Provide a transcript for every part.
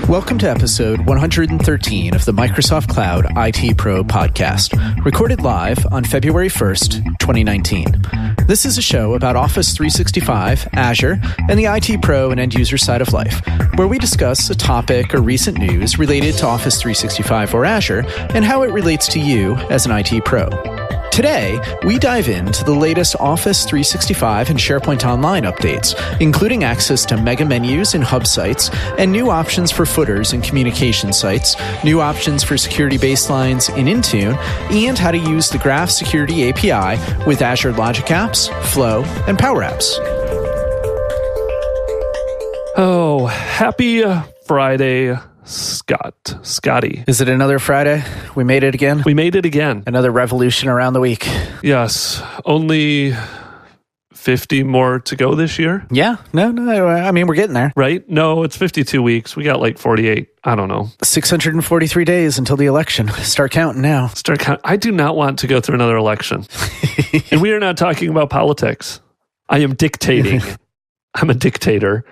Welcome to episode 113 of the Microsoft Cloud IT Pro podcast, recorded live on February 1st, 2019. This is a show about Office 365, Azure, and the IT Pro and end-user side of life, where we discuss a topic or recent news related to Office 365 or Azure and how it relates to you as an IT Pro. Today, we dive into the latest Office 365 and SharePoint Online updates, including access to mega menus and hub sites, and new options for footers and communication sites, new options for security baselines in InTune, and how to use the Graph Security API with Azure Logic Apps, Flow, and PowerApps. Oh, happy Friday, Scotty. Is it another Friday? We made it again? We made it again. Another revolution around the week. Yes. Only 50 more to go this year. Yeah. No. I mean, we're getting there. Right? No, it's 52 weeks. We got like 48. I don't know. 643 days until the election. Start counting now. I do not want to go through another election. And we are not talking about politics. I am dictating. I'm a dictator.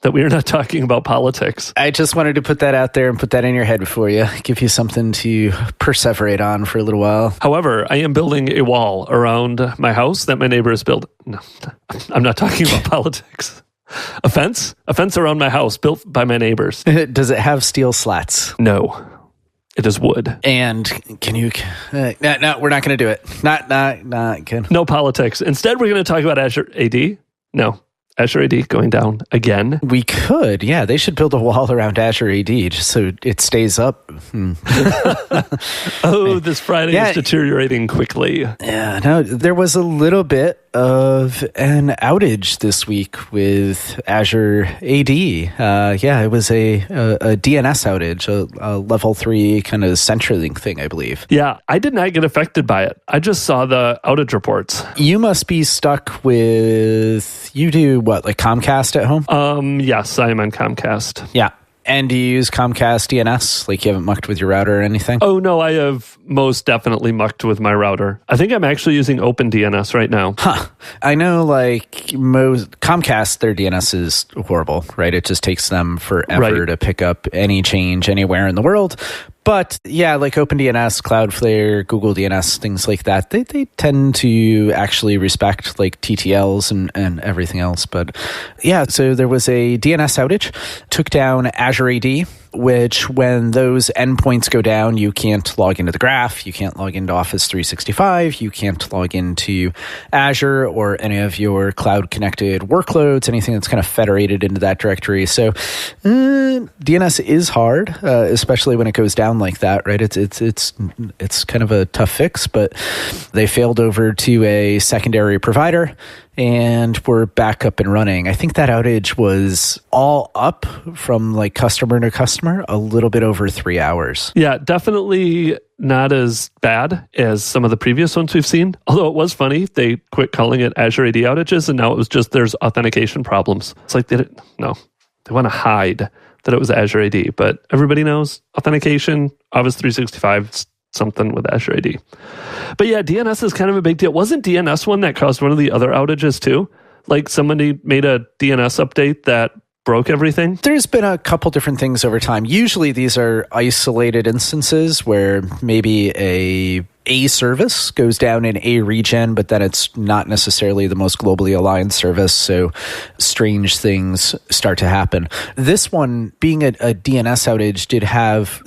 That we are not talking about politics. I just wanted to put that out there and put that in your head for you. Give you something to perseverate on for a little while. However, I am building a wall around my house that my neighbors built. No, I'm not talking about politics. A fence around my house built by my neighbors. Does it have steel slats? No. It is wood. And can you... no, we're not going to do it. Not good. No politics. Instead, we're going to talk about Azure AD. No. Azure AD going down again. We could, yeah. They should build a wall around Azure AD just so it stays up. This Friday is deteriorating quickly. Yeah, no, there was a little bit of an outage this week with Azure AD. It was a DNS outage, a level 3 kind of CenturyLink thing, I believe. Yeah, I did not get affected by it. I just saw the outage reports. You must be stuck with, you do what, like Comcast at home? Yes, I am on Comcast. Yeah. And do you use Comcast DNS? Like you haven't mucked with your router or anything? Oh, no, I have most definitely mucked with my router. I think I'm actually using OpenDNS right now. Huh. I know like most Comcast, their DNS is horrible, right? It just takes them forever to pick up any change anywhere in the world. But yeah, like OpenDNS, Cloudflare, Google DNS, things like that, they tend to actually respect like TTLs and everything else. But yeah, so there was a DNS outage, took down Azure AD, which when those endpoints go down, you can't log into the Graph, you can't log into Office 365, you can't log into Azure or any of your cloud-connected workloads, anything that's kind of federated into that directory. So DNS is hard, especially when it goes down like that, right? It's kind of a tough fix, but they failed over to a secondary provider and we're back up and running. I think that outage was all up from like customer to customer, a little bit over 3 hours. Yeah, definitely not as bad as some of the previous ones we've seen. Although it was funny, they quit calling it Azure AD outages and now it was just there's authentication problems. It's like, they want to hide that it was Azure AD, but everybody knows authentication, Office 365, it's something with Azure AD. But yeah, DNS is kind of a big deal. Wasn't DNS one that caused one of the other outages too? Like somebody made a DNS update that broke everything? There's been a couple different things over time. Usually these are isolated instances where maybe a service goes down in a region, but then it's not necessarily the most globally aligned service, so strange things start to happen. This one, being a DNS outage, did have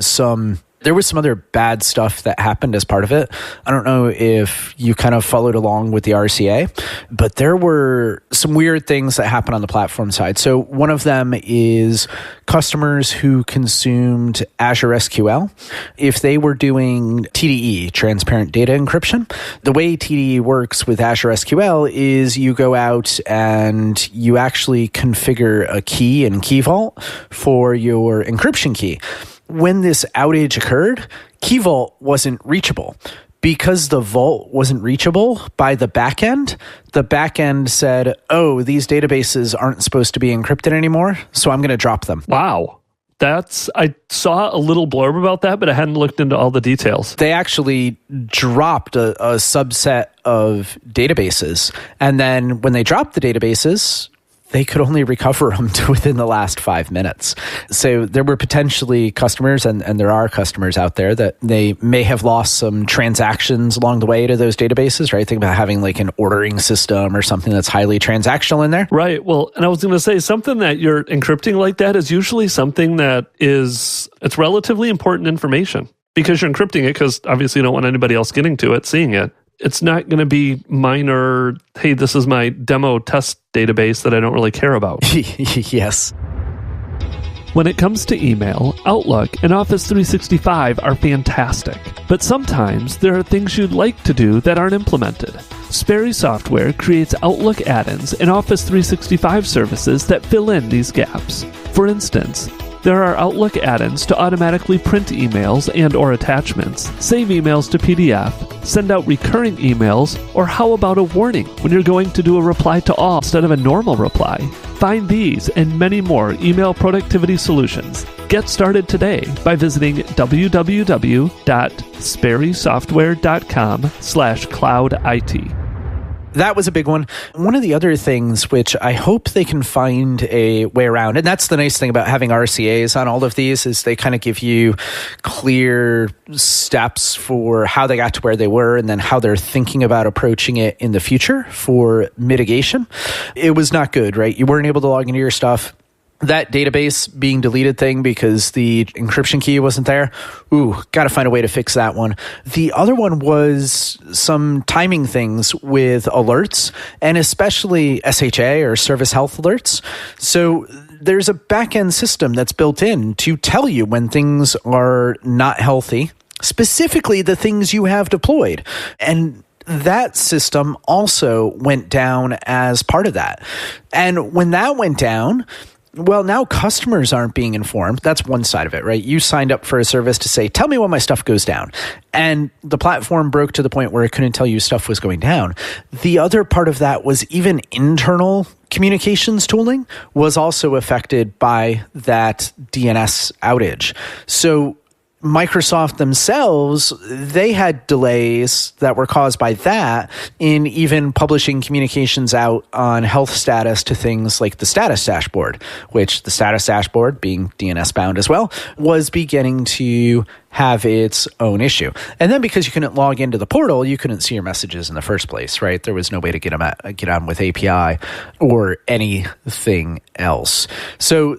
there was some other bad stuff that happened as part of it. I don't know if you kind of followed along with the RCA, but there were some weird things that happened on the platform side. So one of them is customers who consumed Azure SQL. If they were doing TDE, transparent data encryption, the way TDE works with Azure SQL is you go out and you actually configure a key in Key Vault for your encryption key. When this outage occurred, Key Vault wasn't reachable. Because the vault wasn't reachable by the backend said, oh, these databases aren't supposed to be encrypted anymore, so I'm going to drop them. Wow. I saw a little blurb about that, but I hadn't looked into all the details. They actually dropped a subset of databases. And then when they dropped the databases, they could only recover them to within the last 5 minutes. So there were potentially customers, and there are customers out there that they may have lost some transactions along the way to those databases, right? Think about having like an ordering system or something that's highly transactional in there. Right. Well, and I was going to say something that you're encrypting like that is usually something that it's relatively important information because you're encrypting it because obviously you don't want anybody else getting to it, seeing it. It's not going to be minor, hey, this is my demo test database that I don't really care about. Yes. When it comes to email, Outlook and Office 365 are fantastic, but sometimes there are things you'd like to do that aren't implemented. Sperry Software creates Outlook add-ins and Office 365 services that fill in these gaps. For instance, there are Outlook add-ins to automatically print emails and or attachments, save emails to PDF, send out recurring emails, or how about a warning when you're going to do a reply to all instead of a normal reply? Find these and many more email productivity solutions. Get started today by visiting www.sperrysoftware.com/cloudit. That was a big one. One of the other things which I hope they can find a way around, and that's the nice thing about having RCAs on all of these, is they kind of give you clear steps for how they got to where they were and then how they're thinking about approaching it in the future for mitigation. It was not good, right? You weren't able to log into your stuff. That database being deleted thing because the encryption key wasn't there. Got to find a way to fix that one. The other one was some timing things with alerts, and especially SHA or service health alerts. So there's a back-end system that's built in to tell you when things are not healthy, specifically the things you have deployed. And that system also went down as part of that. And when that went down, well, now customers aren't being informed. That's one side of it, right? You signed up for a service to say, tell me when my stuff goes down. And the platform broke to the point where it couldn't tell you stuff was going down. The other part of that was even internal communications tooling was also affected by that DNS outage. So Microsoft themselves, they had delays that were caused by that in even publishing communications out on health status to things like the status dashboard, which the status dashboard, being DNS bound as well, was beginning to have its own issue. And then because you couldn't log into the portal, you couldn't see your messages in the first place, right? There was no way to get on with API or anything else. So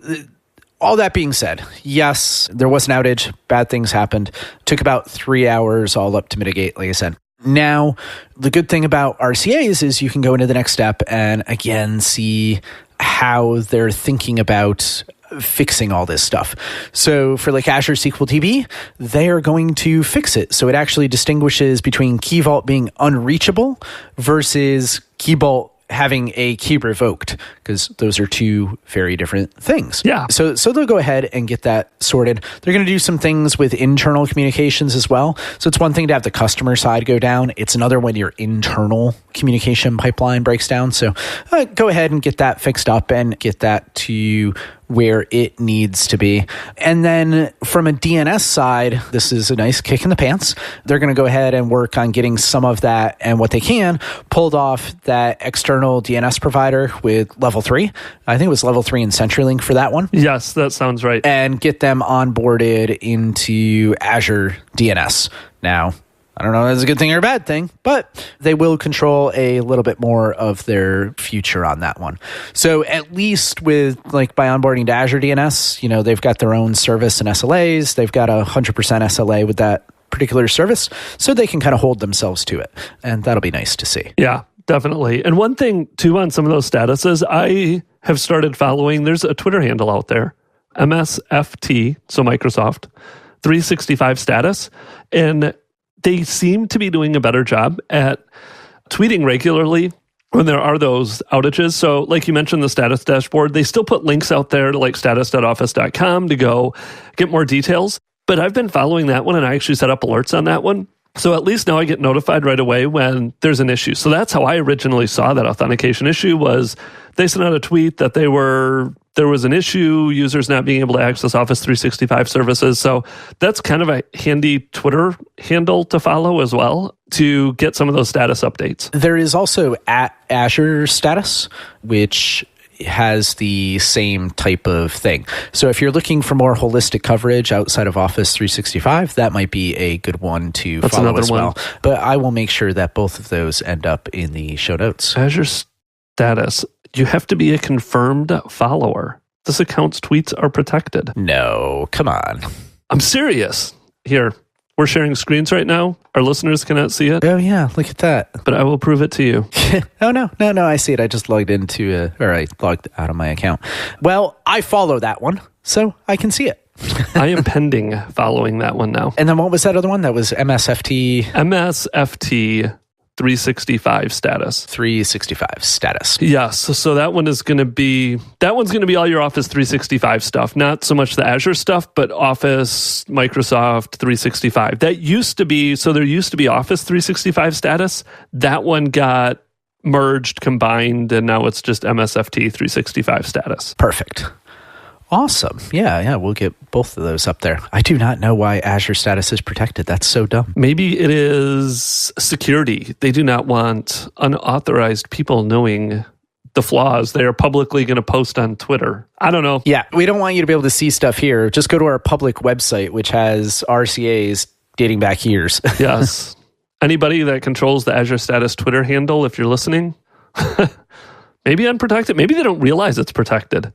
all that being said, yes, there was an outage. Bad things happened. Took about 3 hours all up to mitigate, like I said. Now, the good thing about RCAs is you can go into the next step and again see how they're thinking about fixing all this stuff. So for like Azure SQL DB, they are going to fix it. So it actually distinguishes between Key Vault being unreachable versus Key Vault having a key revoked, because those are two very different things. Yeah. So they'll go ahead and get that sorted. They're going to do some things with internal communications as well. So it's one thing to have the customer side go down. It's another when your internal communication pipeline breaks down. So go ahead and get that fixed up and get that to where it needs to be. And then from a DNS side, this is a nice kick in the pants. They're going to go ahead and work on getting some of that and what they can pulled off that external DNS provider with level 3. I think it was level 3 in CenturyLink for that one. Yes, that sounds right. And get them onboarded into Azure DNS. Now, I don't know if that's a good thing or a bad thing, but they will control a little bit more of their future on that one. So at least with by onboarding to Azure DNS, they've got their own service and SLAs. They've got 100% SLA with that particular service, so they can kind of hold themselves to it. And that'll be nice to see. Yeah, definitely. And one thing too on some of those statuses, I have started following, there's a Twitter handle out there, MSFT, so Microsoft, 365 status. And they seem to be doing a better job at tweeting regularly when there are those outages. So like you mentioned, the status dashboard, they still put links out there to status.office.com to go get more details. But I've been following that one and I actually set up alerts on that one. So at least now I get notified right away when there's an issue. So that's how I originally saw that authentication issue was they sent out a tweet that there was an issue, users not being able to access Office 365 services. So that's kind of a handy Twitter handle to follow as well to get some of those status updates. There is also @Azure Status, which has the same type of thing. So if you're looking for more holistic coverage outside of Office 365, that might be a good one to follow as well. But I will make sure that both of those end up in the show notes. Azure status. You have to be a confirmed follower. This account's tweets are protected. No, come on. I'm serious. Here, we're sharing screens right now. Our listeners cannot see it. Oh, yeah, look at that. But I will prove it to you. Oh, no, I see it. I just logged I logged out of my account. Well, I follow that one, so I can see it. I am pending following that one now. And then what was that other one? That was MSFT? MSFT 365 status. 365 status. Yes. So that one is going to be, all your Office 365 stuff. Not so much the Azure stuff, but Office, Microsoft 365. There used to be Office 365 status. That one got merged, combined, and now it's just MSFT 365 status. Perfect. Awesome. Yeah, we'll get both of those up there. I do not know why Azure status is protected. That's so dumb. Maybe it is security. They do not want unauthorized people knowing the flaws they are publicly going to post on Twitter. I don't know. Yeah, we don't want you to be able to see stuff here. Just go to our public website, which has RCAs dating back years. Yes. Anybody that controls the Azure status Twitter handle, if you're listening, maybe unprotected. Maybe they don't realize it's protected.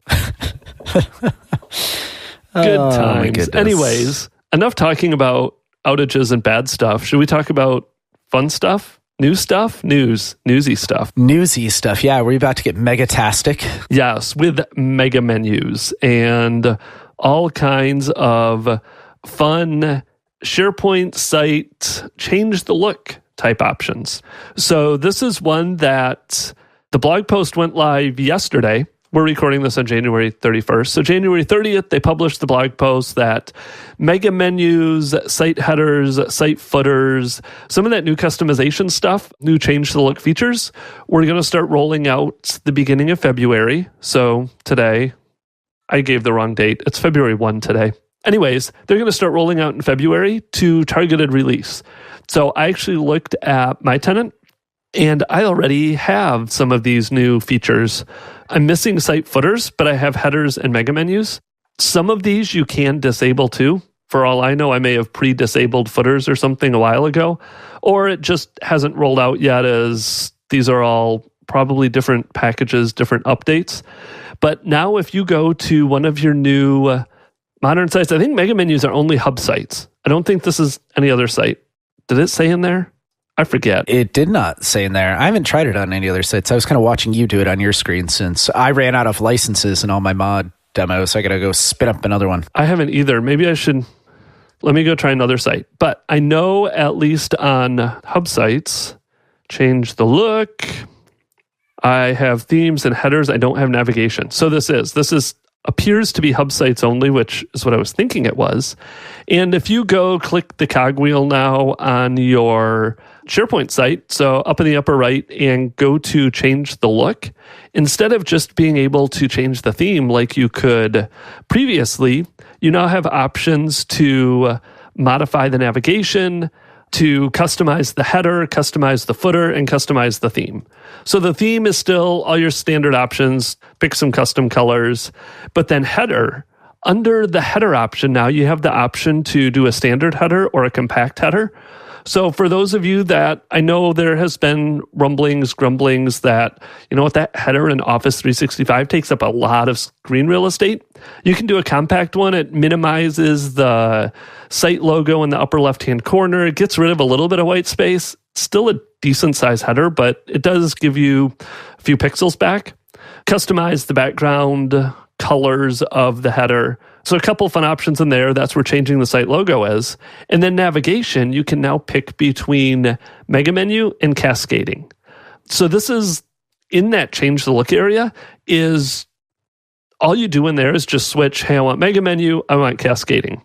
Good times. Anyways, enough talking about outages and bad stuff. Should we talk about fun stuff? New stuff? Newsy stuff. Newsy stuff, yeah. We're about to get Megatastic. Yes, with mega menus and all kinds of fun SharePoint site change the look type options. So this is one that the blog post went live yesterday. We're recording this on January 31st. So January 30th, they published the blog post that mega menus, site headers, site footers, some of that new customization stuff, new change to the look features, we're going to start rolling out the beginning of February. So today, I gave the wrong date. It's February 1 today. Anyways, they're going to start rolling out in February to targeted release. So I actually looked at my tenant, and I already have some of these new features. I'm missing site footers, but I have headers and mega menus. Some of these you can disable too. For all I know, I may have pre-disabled footers or something a while ago, or it just hasn't rolled out yet, as these are all probably different packages, different updates. But now if you go to one of your new modern sites, I think mega menus are only hub sites. I don't think this is any other site. Did it say in there? I forget. It did not say in there. I haven't tried it on any other sites. I was kind of watching you do it on your screen since I ran out of licenses in all my mod demos. So I got to go spin up another one. I haven't either. Maybe I should. Let me go try another site. But I know at least on hub sites, change the look. I have themes and headers. I don't have navigation. So this appears to be hub sites only, which is what I was thinking it was. And if you go click the cogwheel now on your SharePoint site, so up in the upper right, and go to change the look, instead of just being able to change the theme like you could previously, you now have options to modify the navigation, to customize the header, customize the footer, and customize the theme. So the theme is still all your standard options, pick some custom colors, but then header, under the header option now, you have the option to do a standard header or a compact header. So for those of you that, I know there has been grumblings that, that header in Office 365 takes up a lot of screen real estate. You can do a compact one. It minimizes the site logo in the upper left-hand corner. It gets rid of a little bit of white space. Still a decent size header, but it does give you a few pixels back. Customize the background colors of the header. So a couple fun options in there. That's where changing the site logo is. And then navigation, you can now pick between mega menu and cascading. So this is in that change the look area, is all you do in there is just switch, hey, I want mega menu, I want cascading.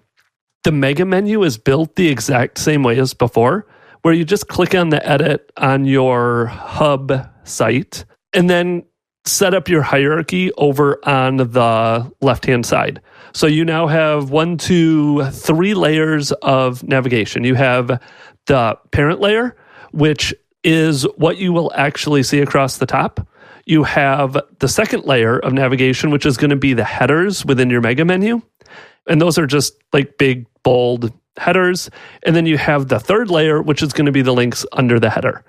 The mega menu is built the exact same way as before, where you just click on the edit on your hub site and then set up your hierarchy over on the left-hand side. So you now have 1, 2, 3 layers of navigation. You have the parent layer, which is what you will actually see across the top. You have the second layer of navigation, which is going to be the headers within your mega menu. And those are just like big, bold headers. And then you have the third layer, which is going to be the links under the header.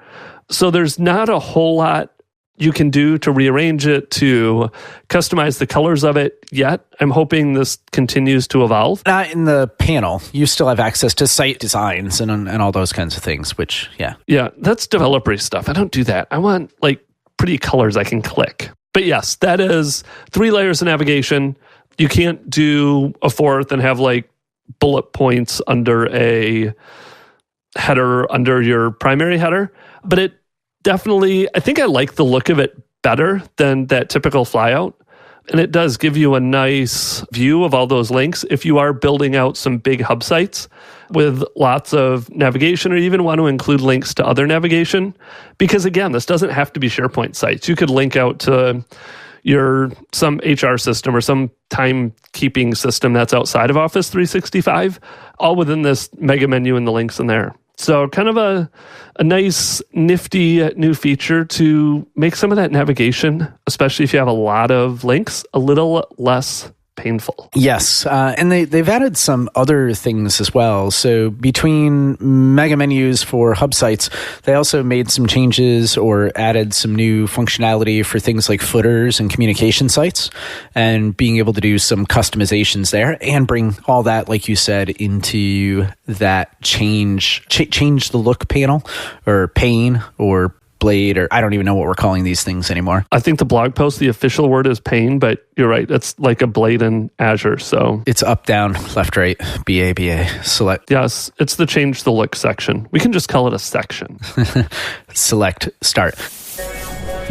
So there's not a whole lot you can do to rearrange it, to customize the colors of it yet. I'm hoping this continues to evolve. Not in the panel. You still have access to site designs and all those kinds of things, which, yeah. Yeah, that's developer stuff. I don't do that. I want like pretty colors I can click. But yes, that is 3 layers of navigation. You can't do a fourth and have like bullet points under a header under your primary header. But it definitely, I think I like the look of it better than that typical flyout. And it does give you a nice view of all those links if you are building out some big hub sites with lots of navigation, or even want to include links to other navigation. Because again, this doesn't have to be SharePoint sites. You could link out to some HR system or some timekeeping system that's outside of Office 365, all within this mega menu and the links in there. So kind of a nice, nifty new feature to make some of that navigation, especially if you have a lot of links, a little less painful. Yes, and they've added some other things as well. So between mega menus for hub sites, they also made some changes or added some new functionality for things like footers and communication sites, and being able to do some customizations there and bring all that, like you said, into that change the look panel or pane or blade, or I don't even know what we're calling these things anymore. I think the blog post, the official word is pane, but you're right. It's like a blade in Azure. So it's up, down, left, right, BA, select. Yes, it's the change the look section. We can just call it a section. Select, start.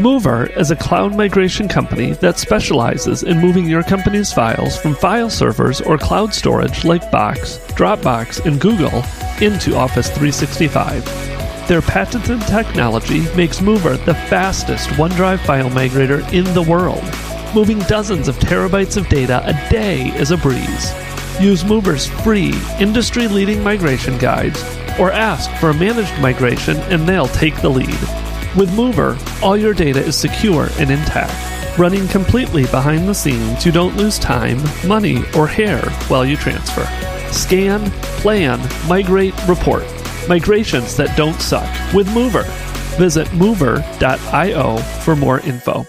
Mover is a cloud migration company that specializes in moving your company's files from file servers or cloud storage like Box, Dropbox, and Google into Office 365. Their patented technology makes Mover the fastest OneDrive file migrator in the world. Moving dozens of terabytes of data a day is a breeze. Use Mover's free, industry-leading migration guides, or ask for a managed migration and they'll take the lead. With Mover, all your data is secure and intact. Running completely behind the scenes, you don't lose time, money, or hair while you transfer. Scan, plan, migrate, report. Migrations that don't suck with Mover. Visit mover.io for more info.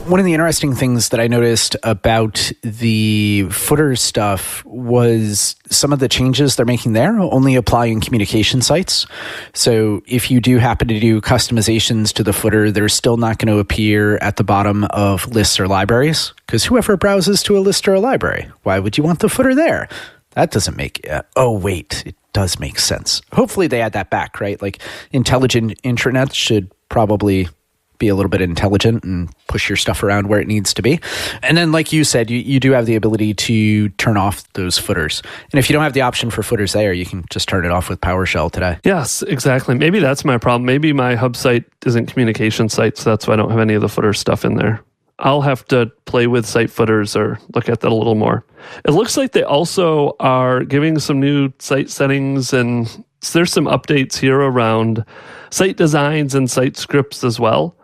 One of the interesting things that I noticed about the footer stuff was some of the changes they're making there only apply in communication sites. So if you do happen to do customizations to the footer, they're still not going to appear at the bottom of lists or libraries, because whoever browses to a list or a library, why would you want the footer there? That doesn't make it does make sense. Hopefully they add that back, right? Like intelligent intranet should probably be a little bit intelligent and push your stuff around where it needs to be. And then, like you said, you do have the ability to turn off those footers. And if you don't have the option for footers there, you can just turn it off with PowerShell today. Yes, exactly. Maybe that's my problem. Maybe my hub site isn't communication site, so that's why I don't have any of the footer stuff in there. I'll have to play with site footers or look at that a little more. It looks like they also are giving some new site settings, and there's some updates here around site designs and site scripts as well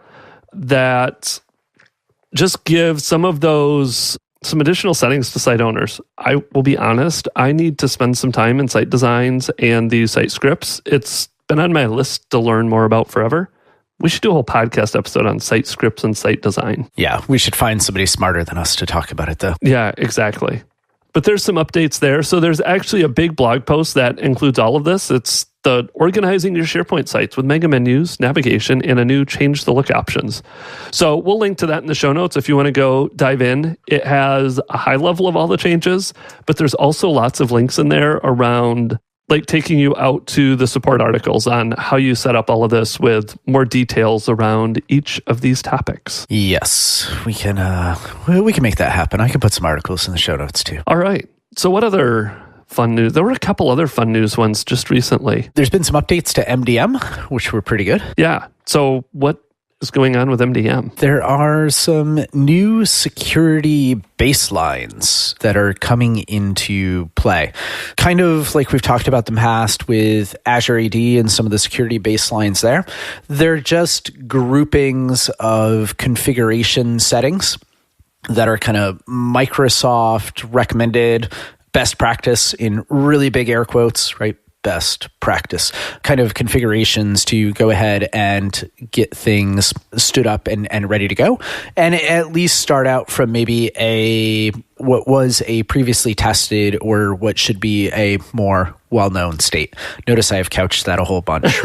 that just give some additional settings to site owners. I will be honest, I need to spend some time in site designs and these site scripts. It's been on my list to learn more about forever. We should do a whole podcast episode on site scripts and site design. Yeah, we should find somebody smarter than us to talk about it, though. Yeah, exactly. But there's some updates there. So there's actually a big blog post that includes all of this. It's the organizing your SharePoint sites with mega menus, navigation, and a new change the look options. So we'll link to that in the show notes if you want to go dive in. It has a high level of all the changes, but there's also lots of links in there around like taking you out to the support articles on how you set up all of this with more details around each of these topics. Yes, we can make that happen. I can put some articles in the show notes too. All right. So what other fun news? There were a couple other fun news ones just recently. There's been some updates to MDM, which were pretty good. Yeah. So what is going on with MDM? There are some new security baselines that are coming into play. Kind of like we've talked about in the past with Azure AD and some of the security baselines there. They're just groupings of configuration settings that are kind of Microsoft recommended best practice in really big air quotes, right? Best practice kind of configurations to go ahead and get things stood up and ready to go. And at least start out from maybe what was a previously tested or what should be a more well-known state. Notice I have couched that a whole bunch.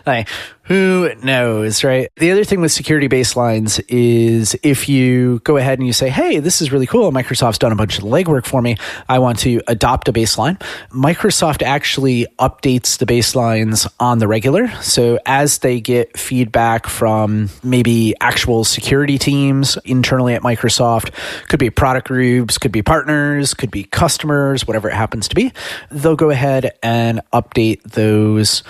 Right? Who knows, right? The other thing with security baselines is if you go ahead and you say, hey, this is really cool. Microsoft's done a bunch of legwork for me. I want to adopt a baseline. Microsoft actually updates the baselines on the regular. So as they get feedback from maybe actual security teams internally at Microsoft, could be product groups, could be partners, could be customers, whatever it happens to be, they'll go ahead and update those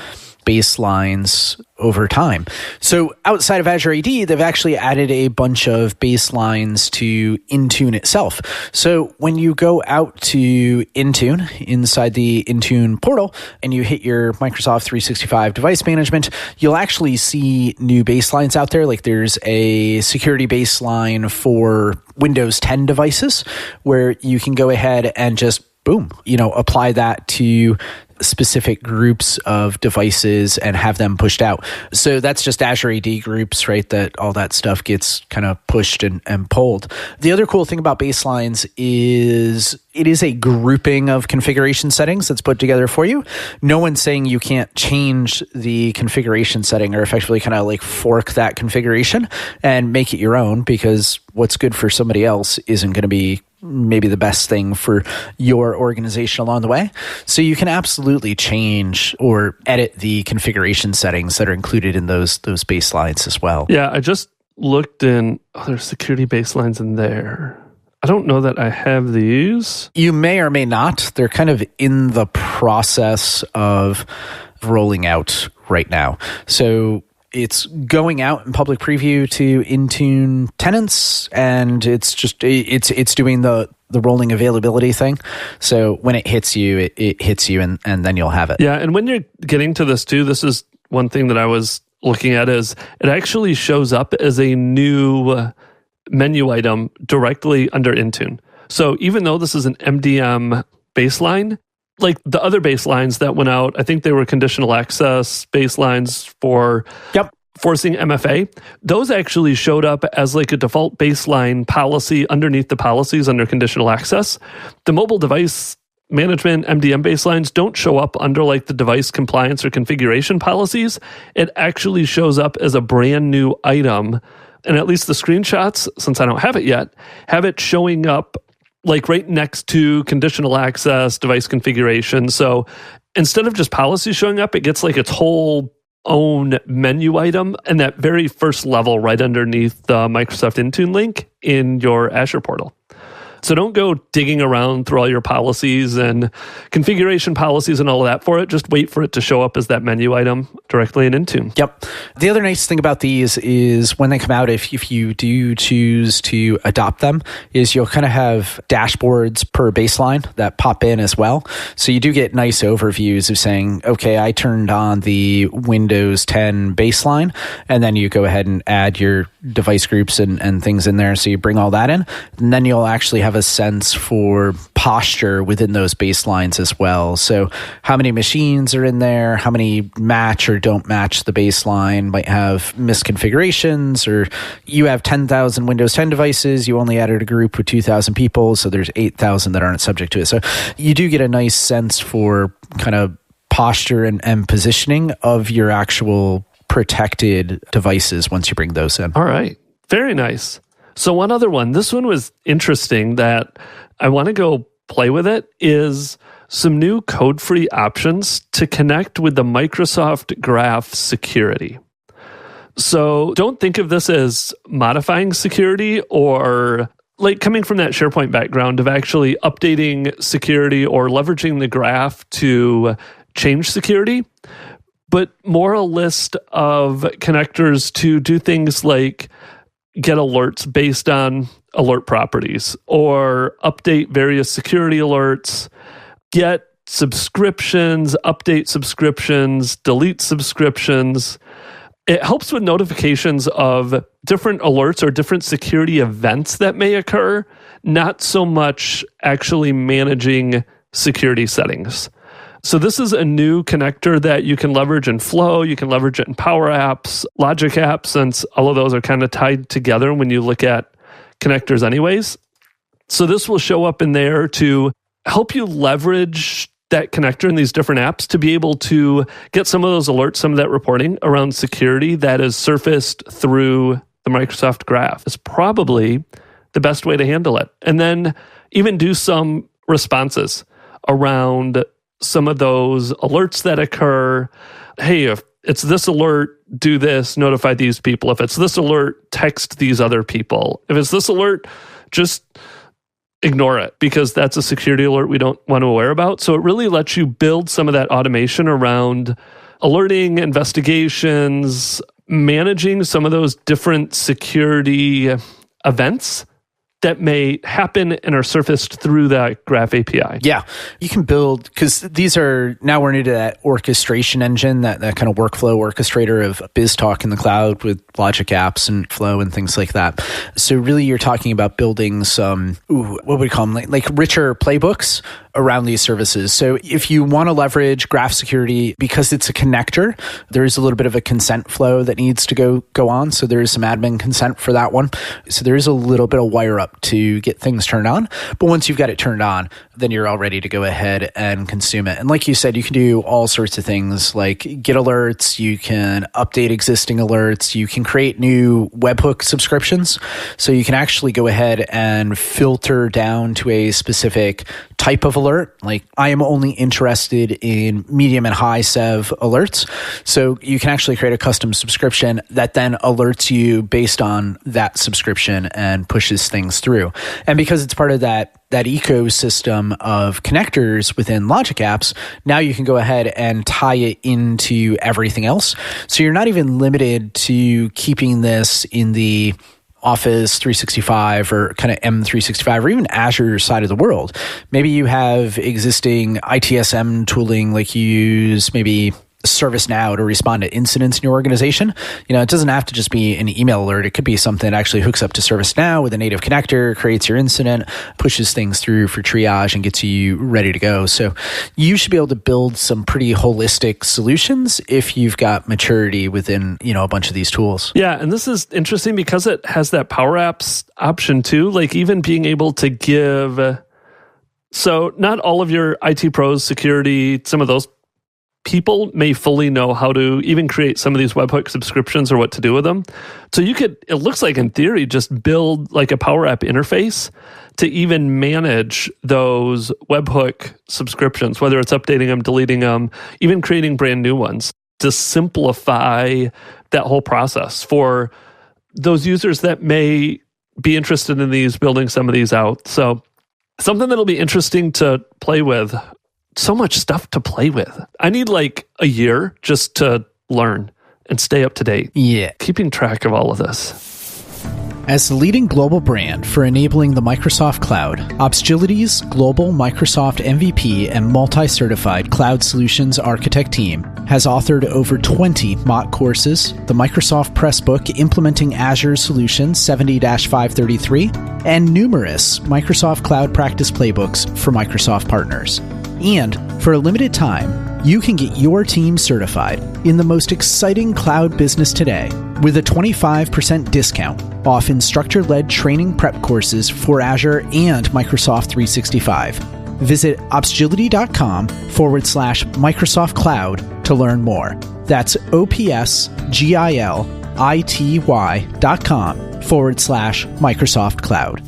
baselines over time. So outside of Azure AD, they've actually added a bunch of baselines to InTune itself. So when you go out to InTune inside the InTune portal and you hit your Microsoft 365 device management, you'll actually see new baselines out there. Like there's a security baseline for Windows 10 devices where you can go ahead and just boom, apply that to specific groups of devices and have them pushed out. So that's just Azure AD groups, right? That all that stuff gets kind of pushed and pulled. The other cool thing about baselines is it is a grouping of configuration settings that's put together for you. No one's saying you can't change the configuration setting or effectively kind of like fork that configuration and make it your own, because what's good for somebody else isn't going to be maybe the best thing for your organization along the way. So you can absolutely change or edit the configuration settings that are included in those baselines as well. Yeah, I just looked in, there's security baselines in there. I don't know that I have these. You may or may not. They're kind of in the process of rolling out right now. So it's going out in public preview to InTune tenants, and it's doing the rolling availability thing. So when it hits you, it hits you, and then you'll have it. Yeah, and when you're getting to this too, this is one thing that I was looking at is it actually shows up as a new menu item directly under InTune. So even though this is an MDM baseline, like the other baselines that went out, I think they were conditional access baselines for forcing MFA. Those actually showed up as like a default baseline policy underneath the policies under conditional access. The mobile device management MDM baselines don't show up under like the device compliance or configuration policies. It actually shows up as a brand new item. And at least the screenshots, since I don't have it yet, have it showing up like right next to conditional access, device configuration. So instead of just policy showing up, it gets like its whole own menu item and that very first level right underneath the Microsoft InTune link in your Azure portal. So don't go digging around through all your policies and configuration policies and all of that for it. Just wait for it to show up as that menu item directly in InTune. Yep. The other nice thing about these is when they come out, if you do choose to adopt them, is you'll kind of have dashboards per baseline that pop in as well. So you do get nice overviews of saying, okay, I turned on the Windows 10 baseline, and then you go ahead and add your device groups and things in there. So you bring all that in, and then you'll actually have a sense for posture within those baselines as well. So how many machines are in there, how many match or don't match the baseline, might have misconfigurations, or you have 10,000 Windows 10 devices, you only added a group with 2,000 people, so there's 8,000 that aren't subject to it. So you do get a nice sense for kind of posture and positioning of your actual protected devices once you bring those in. All right. Very nice. So one other one, this one was interesting that I want to go play with it, is some new code-free options to connect with the Microsoft Graph security. So don't think of this as modifying security or like coming from that SharePoint background of actually updating security or leveraging the graph to change security. but more a list of connectors to do things like get alerts based on alert properties or update various security alerts, get subscriptions, update subscriptions, delete subscriptions. It helps with notifications of different alerts or different security events that may occur, not so much actually managing security settings. So this is a new connector that you can leverage in Flow, you can leverage it in PowerApps, Logic Apps, since all of those are kind of tied together when you look at connectors anyways. So this will show up in there to help you leverage that connector in these different apps to be able to get some of those alerts, some of that reporting around security that is surfaced through the Microsoft Graph. Is probably the best way to handle it. And then even do some responses around some of those alerts that occur. Hey, if it's this alert, do this, notify these people. If it's this alert, text these other people. If it's this alert, just ignore it because that's a security alert we don't want to aware about. So it really lets you build some of that automation around alerting, investigations, managing some of those different security events that may happen and are surfaced through that Graph API. Yeah, you can build, because these are, now we're into that orchestration engine, that kind of workflow orchestrator of BizTalk in the cloud with Logic Apps and Flow and things like that. So really you're talking about building some, what would we call them, like richer playbooks around these services. So if you want to leverage graph security, because it's a connector, there is a little bit of a consent flow that needs to go on. So there is some admin consent for that one. So there is a little bit of wire up to get things turned on. But once you've got it turned on, then you're all ready to go ahead and consume it. And like you said, you can do all sorts of things like get alerts, you can update existing alerts, you can create new webhook subscriptions. So you can actually go ahead and filter down to a specific type of alert. Like I am only interested in medium and high SEV alerts. So you can actually create a custom subscription that then alerts you based on that subscription and pushes things through. And because it's part of that ecosystem of connectors within Logic Apps, now you can go ahead and tie it into everything else. So you're not even limited to keeping this in the Office 365 or kind of M365 or even Azure side of the world. Maybe you have existing ITSM tooling, like you use maybe ServiceNow to respond to incidents in your organization. You know, it doesn't have to just be an email alert. It could be something that actually hooks up to ServiceNow with a native connector, creates your incident, pushes things through for triage and gets you ready to go. So you should be able to build some pretty holistic solutions if you've got maturity within, you know, a bunch of these tools. Yeah, and this is interesting because it has that PowerApps option too, like even being able to give, so not all of your IT pros, security, some of those people may fully know how to even create some of these webhook subscriptions or what to do with them. So you could, it looks like in theory, just build like a Power App interface to even manage those webhook subscriptions, whether it's updating them, deleting them, even creating brand new ones, to simplify that whole process for those users that may be interested in these, building some of these out. So something that'll be interesting to play with. So much stuff to play with. I need like a year just to learn and stay up to date. Yeah. Keeping track of all of this. As the leading global brand for enabling the Microsoft Cloud, Opsgility's global Microsoft MVP and multi-certified cloud solutions architect team has authored over 20 mock courses, the Microsoft Pressbook implementing Azure Solutions 70-533, and numerous Microsoft Cloud practice playbooks for Microsoft partners. And for a limited time, you can get your team certified in the most exciting cloud business today with a 25% discount off instructor-led training prep courses for Azure and Microsoft 365. Visit opsgility.com/Microsoft Cloud to learn more. That's OPSGILITY.com/Microsoft Cloud.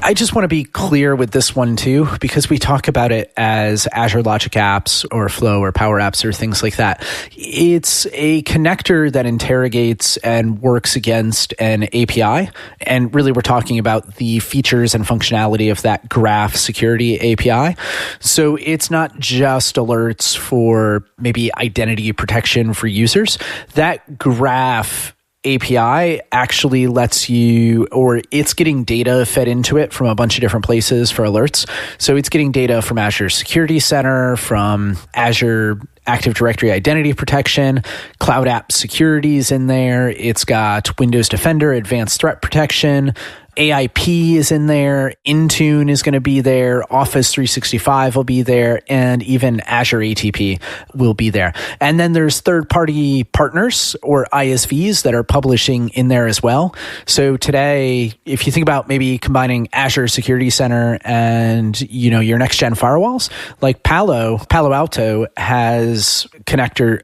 I just want to be clear with this one too, because we talk about it as Azure Logic Apps or Flow or PowerApps or things like that. It's a connector that interrogates and works against an API. And really, we're talking about the features and functionality of that graph security API. So it's not just alerts for maybe identity protection for users. That graph API actually lets you, or it's getting data fed into it from a bunch of different places for alerts. So it's getting data from Azure Security Center, from Azure Active Directory Identity Protection, Cloud App Securities in there. It's got Windows Defender, Advanced Threat Protection, AIP is in there, InTune is going to be there, Office 365 will be there, and even Azure ATP will be there. And then there's third-party partners or ISVs that are publishing in there as well. So today, if you think about maybe combining Azure Security Center and, your next-gen firewalls, like Palo Alto has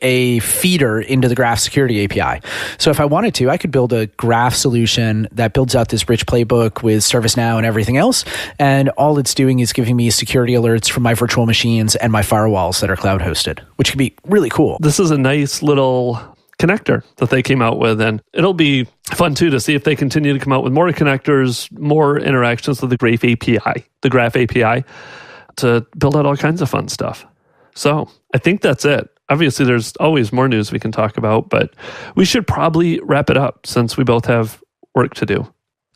a feeder into the Graph Security API. So if I wanted to, I could build a graph solution that builds out this rich playbook with ServiceNow and everything else. And all it's doing is giving me security alerts from my virtual machines and my firewalls that are cloud hosted, which can be really cool. This is a nice little connector that they came out with. And it'll be fun too to see if they continue to come out with more connectors, more interactions with the Graph API to build out all kinds of fun stuff. So I think that's it. Obviously, there's always more news we can talk about, but we should probably wrap it up since we both have work to do.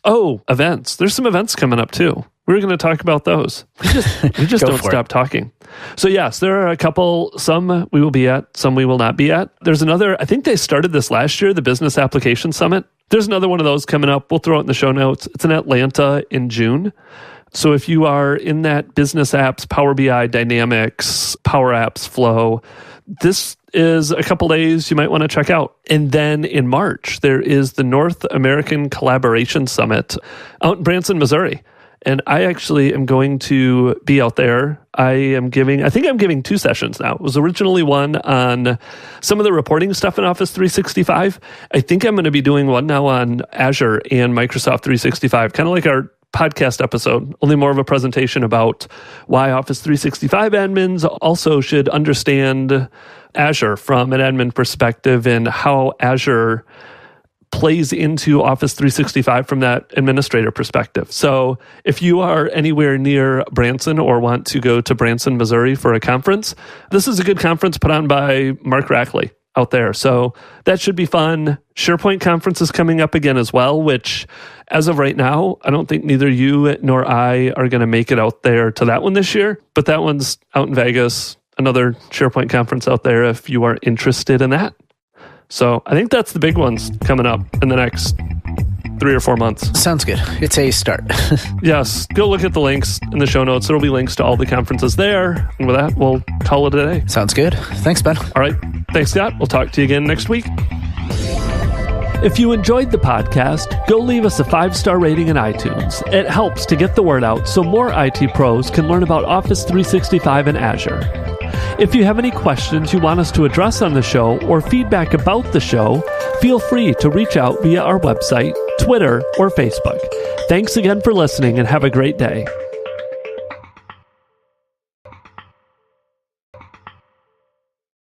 Oh, events. There's some events coming up too. We're going to talk about those. We just don't stop talking. So yes, there are a couple, some we will be at, some we will not be at. There's another, I think they started this last year, the Business Application Summit. There's another one of those coming up. We'll throw it in the show notes. It's in Atlanta in June. So if you are in that business apps, Power BI, Dynamics, PowerApps, Flow, this is a couple days you might want to check out. And then in March, there is the North American Collaboration Summit out in Branson, Missouri. And I actually am going to be out there. I think I'm giving 2 sessions now. It was originally one on some of the reporting stuff in Office 365. I think I'm going to be doing one now on Azure and Microsoft 365, kind of like our podcast episode, only more of a presentation about why Office 365 admins also should understand Azure from an admin perspective and how Azure plays into Office 365 from that administrator perspective. So if you are anywhere near Branson or want to go to Branson, Missouri for a conference, this is a good conference put on by Mark Rackley out there. So that should be fun. SharePoint conference is coming up again as well, which as of right now, I don't think neither you nor I are going to make it out there to that one this year, but that one's out in Vegas, another SharePoint conference out there if you are interested in that. So I think that's the big ones coming up in the next 3 or 4 months. Sounds good. It's a start. Yes. Go look at the links in the show notes. There will be links to all the conferences there. And with that, we'll call it a day. Sounds good. Thanks, Ben. All right. Thanks, Scott. We'll talk to you again next week. If you enjoyed the podcast, go leave us a 5-star rating in iTunes. It helps to get the word out so more IT pros can learn about Office 365 and Azure. If you have any questions you want us to address on the show or feedback about the show, feel free to reach out via our website, Twitter, or Facebook. Thanks again for listening and have a great day.